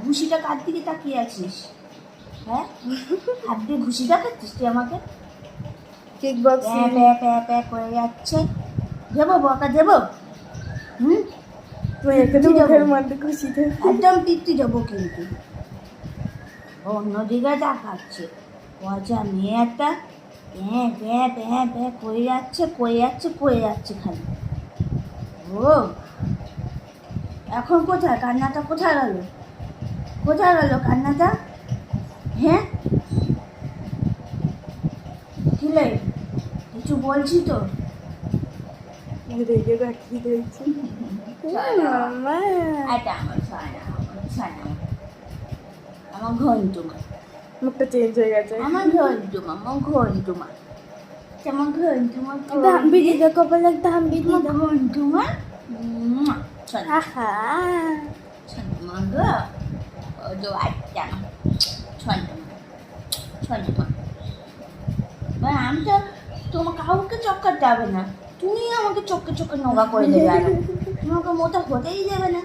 ঘুষিটা কার দিকে তাকিয়ে আছিস? হ্যাঁ, হাত দিয়ে ঘুষি দেখাচ্ছিস তুই আমাকে? কিক বক্সিং প্যা প্যা প্যা প্যা করে যাচ্ছে। দেবো বকা দেবো? তুই এখানে মুখের মধ্যে খুশি দে। একদম পিত্তি দেবো কিন্তু। অন্যদিকে দেখাচ্ছে পচা মেয়ে একটা প্যাঁ প্যাঁ প্যাঁ প্যাঁ করে যাচ্ছে খালি। ও এখন কোথায় কান্নাটা? কোথায় গেল কান্নাটা? হ্যাঁ, কিলে কিছু বলছি তো? রেগে রাখি দিয়েছি মামা। এটা আমার ছানা, আমার ঘন্টুমা, মুখটা চেঞ্জ হয়ে গেছে। আমার ঘন্টুমা ধাম্বি দিদা কপালে ধাম্বি দিদা। ঘন্টুমা আহা ছন্টুমা গো, ও তো আচ্ছা ছন্টুমা। আমি তো তোমার কাউকে চক্করতে হবে না, তুমি আমাকে চোখে নোংরা করে দেবে। আর তোমাকে মোটা হতেই দেবে না।